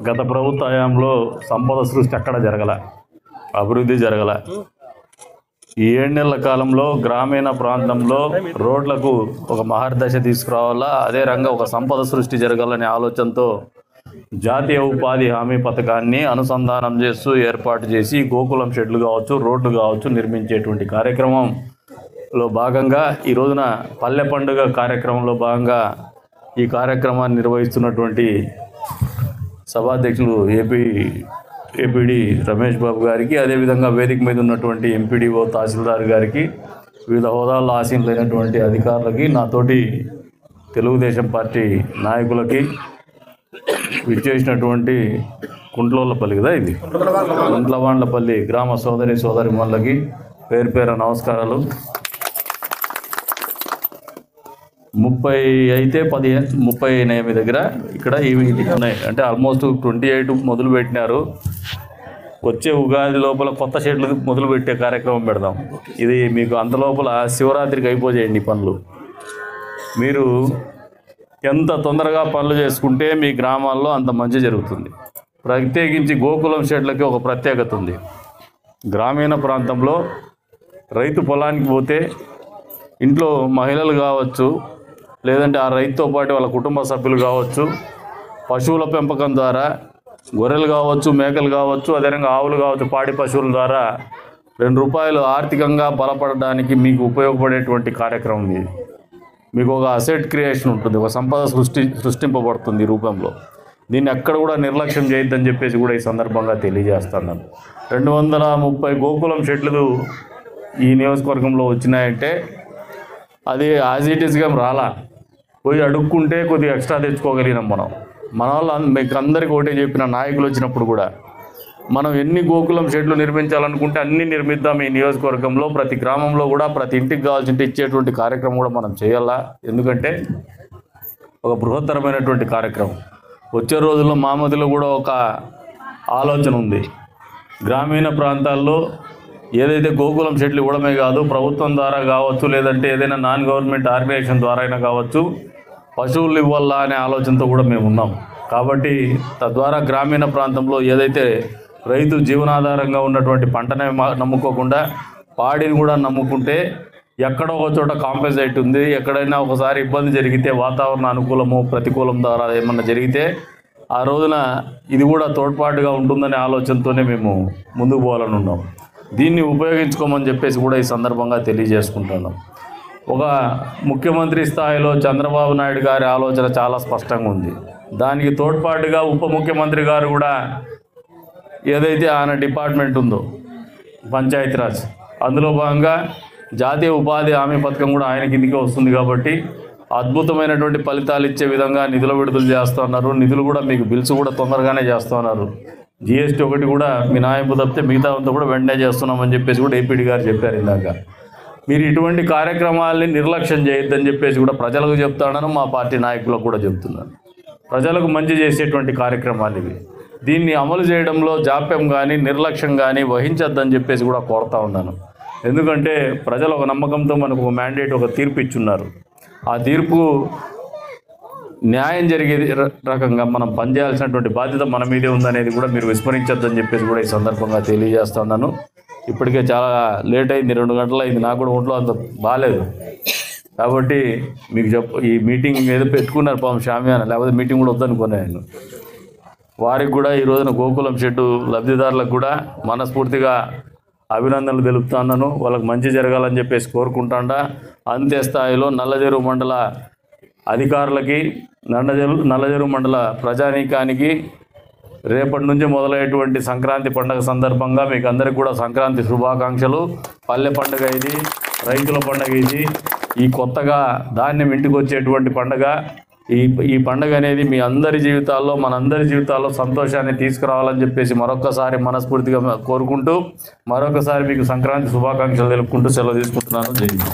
గత ప్రభుత్వ హయాంలో సంపద సృష్టి ఎక్కడ జరగల, అభివృద్ధి జరగల. ఈ 7 నెలల కాలంలో గ్రామీణ ప్రాంతంలో రోడ్లకు ఒక మహర్దశ తీసుకురావాలా, అదే రంగా ఒక సంపద సృష్టి జరగాలనే ఆలోచనతో జాతీయ ఉపాధి హామీ పథకాన్ని అనుసంధానం చేస్తూ ఏర్పాటు చేసి గోకులం షెడ్లు కావచ్చు, రోడ్లు కావచ్చు నిర్మించేటువంటి కార్యక్రమంలో భాగంగా ఈ రోజున పల్లె పండుగ కార్యక్రమంలో భాగంగా ఈ కార్యక్రమాన్ని నిర్వహిస్తున్నటువంటి సభాధ్యక్షులు ఏపీడి రమేష్ బాబు గారికి, అదేవిధంగా వేదిక మీద ఉన్నటువంటి ఎంపీడీఓ తహసీల్దార్ గారికి, వివిధ హోదాల్లో ఆసీనులైనటువంటి అధికారులకి, నాతోటి తెలుగుదేశం పార్టీ నాయకులకి, విచ్చేసినటువంటి కుంట్లవాండ్లపల్లి కదా ఇది కుంట్లవాండ్లపల్లి గ్రామ సోదరిమణులకి పేరు పేరు నమస్కారాలు. 30 అయితే 30 అయినాయి మీ దగ్గర. ఇక్కడ ఇవి ఉన్నాయి అంటే ఆల్మోస్ట్ 28 మొదలు పెట్టినారు. వచ్చే ఉగాది లోపల కొత్త షెడ్లు మొదలు పెట్టే కార్యక్రమం పెడదాం. ఇది మీకు అంత లోపల శివరాత్రికి అయిపోచేయండి పనులు. మీరు ఎంత తొందరగా పనులు చేసుకుంటే మీ గ్రామాల్లో అంత మంచి జరుగుతుంది. ప్రత్యేకించి గోకులం షెడ్లకి ఒక ప్రత్యేకత ఉంది. గ్రామీణ ప్రాంతంలో రైతు పొలానికి పోతే ఇంట్లో మహిళలు కావచ్చు, లేదంటే ఆ రైతుతో పాటు వాళ్ళ కుటుంబ సభ్యులు కావచ్చు, పశువుల పెంపకం ద్వారా గొర్రెలు కావచ్చు, మేకలు కావచ్చు, అదేవిధంగా ఆవులు కావచ్చు, పాడి పశువుల ద్వారా ₹2 ఆర్థికంగా బలపడడానికి మీకు ఉపయోగపడేటువంటి కార్యక్రమం ఇది. మీకు ఒక అసెట్ క్రియేషన్ ఉంటుంది, ఒక సంపద సృష్టింపబడుతుంది ఈ రూపంలో. దీన్ని ఎక్కడ కూడా నిర్లక్ష్యం చేయొద్దని చెప్పేసి కూడా ఈ సందర్భంగా తెలియజేస్తున్నాను. 230 గోకులం షెడ్లు ఈ నియోజకవర్గంలో వచ్చినాయంటే అది యాజ్ ఇట్ ఈస్గా రాలా, పోయి అడుక్కుంటే కొద్దిగా ఎక్స్ట్రా తెచ్చుకోగలిగినాం మనం. మన వాళ్ళు మీకు అందరికీ ఒకటే చెప్పిన నాయకులు వచ్చినప్పుడు కూడా మనం ఎన్ని గోకులం షెడ్లు నిర్మించాలనుకుంటే అన్నీ నిర్మిద్దాం. ఈ నియోజకవర్గంలో ప్రతి గ్రామంలో కూడా ప్రతి ఇంటికి కావాల్సింటే ఇచ్చేటువంటి కార్యక్రమం కూడా మనం చేయాలా. ఎందుకంటే ఒక బృహత్తరమైనటువంటి కార్యక్రమం. వచ్చే రోజుల్లో మా మధ్యలో కూడా ఒక ఆలోచన ఉంది. గ్రామీణ ప్రాంతాల్లో ఏదైతే గోకులం షెడ్లు ఇవ్వడమే కాదు, ప్రభుత్వం ద్వారా కావచ్చు, లేదంటే ఏదైనా నాన్ గవర్నమెంట్ ఆర్గనైజేషన్ ద్వారా అయినా కావచ్చు, పశువులు ఇవ్వాలా అనే ఆలోచనతో కూడా మేము ఉన్నాం. కాబట్టి తద్వారా గ్రామీణ ప్రాంతంలో ఏదైతే రైతు జీవనాధారంగా ఉన్నటువంటి పంటనే నమ్ముకోకుండా పాడిని కూడా నమ్ముకుంటే ఎక్కడో ఒక చోట కాంపెన్సేట్ ఉంది. ఎక్కడైనా ఒకసారి ఇబ్బంది జరిగితే, వాతావరణ అనుకూలము ప్రతికూలం ద్వారా ఏమన్నా జరిగితే ఆ రోజున ఇది కూడా తోడ్పాటుగా ఉంటుందనే ఆలోచనతోనే మేము ముందుకు పోవాలని ఉన్నాం. దీన్ని ఉపయోగించుకోమని చెప్పేసి కూడా ఈ సందర్భంగా తెలియజేసుకుంటున్నాం. ఒక ముఖ్యమంత్రి స్థాయిలో చంద్రబాబు నాయుడు గారి ఆలోచన చాలా స్పష్టంగా ఉంది. దానికి తోడ్పాటుగా ఉప ముఖ్యమంత్రి గారు కూడా ఏదైతే ఆయన డిపార్ట్మెంట్ ఉందో పంచాయతీరాజ్, అందులో భాగంగా జాతీయ ఉపాధి హామీ పథకం కూడా ఆయన కిందికి వస్తుంది. కాబట్టి అద్భుతమైనటువంటి ఫలితాలు ఇచ్చే విధంగా నిధులు విడుదల చేస్తున్నారు. నిధులు కూడా మీకు బిల్స్ కూడా తొందరగానే చేస్తున్నారు. GST ఒకటి కూడా మినహాయింపు తప్పితే మిగతా అంతా కూడా వెంటనే చేస్తున్నామని చెప్పేసి కూడా ఏపీడీ గారు చెప్పారు ఇందాక. మీరు ఇటువంటి కార్యక్రమాలని నిర్లక్ష్యం చేయొద్దని చెప్పేసి కూడా ప్రజలకు చెప్తానని మా పార్టీ నాయకులకు కూడా చెప్తున్నాను. ప్రజలకు మంచి చేసేటువంటి కార్యక్రమాలు ఇవి. దీన్ని అమలు చేయడంలో జాప్యం కానీ నిర్లక్ష్యం కానీ వహించొద్దని చెప్పేసి కూడా కోరుతా ఉన్నాను. ఎందుకంటే ప్రజలు ఒక నమ్మకంతో మనకు ఒక మ్యాండేట్, ఒక తీర్పు ఇచ్చున్నారు. ఆ తీర్పు న్యాయం జరిగే రకంగా మనం పనిచేయాల్సినటువంటి బాధ్యత మన మీదే ఉందనేది కూడా మీరు విస్మరించొద్దని చెప్పేసి కూడా ఈ సందర్భంగా తెలియజేస్తున్నాను. ఇప్పటికే చాలా లేట్ అయింది, 2 గంటలు అయింది. నాకు కూడా ఒంట్లో అంత బాగాలేదు. కాబట్టి మీకు ఈ మీటింగ్ ఏదో పెట్టుకున్నారు పాపం షామియానా, లేకపోతే మీటింగ్ కూడా వద్దనుకున్నాను. వారికి కూడా ఈ రోజున గోకులం షెడ్డు లబ్ధిదారులకు కూడా మనస్ఫూర్తిగా అభినందనలు తెలుపుతున్నాను. వాళ్ళకి మంచి జరగాలని చెప్పేసి కోరుకుంటాండా. అంతే స్థాయిలో నల్లజెరువు మండల అధికారులకి, నల్లజెరువు మండల ప్రజానీకానికి రేపటి నుంచి మొదలయ్యేటువంటి సంక్రాంతి పండుగ సందర్భంగా మీకు అందరికీ కూడా సంక్రాంతి శుభాకాంక్షలు. పల్లె పండుగ ఇది, రైతుల పండుగ ఇది. ఈ కొత్తగా ధాన్యం ఇంటికి వచ్చేటువంటి పండుగ. ఈ పండుగ అనేది మీ అందరి జీవితాల్లో, మనందరి జీవితాల్లో సంతోషాన్ని తీసుకురావాలని చెప్పేసి మరొకసారి మనస్ఫూర్తిగా కోరుకుంటూ, మరొకసారి మీకు సంక్రాంతి శుభాకాంక్షలు తెలుపుకుంటూ సెలవు తీసుకుంటున్నాను. జై హింద్.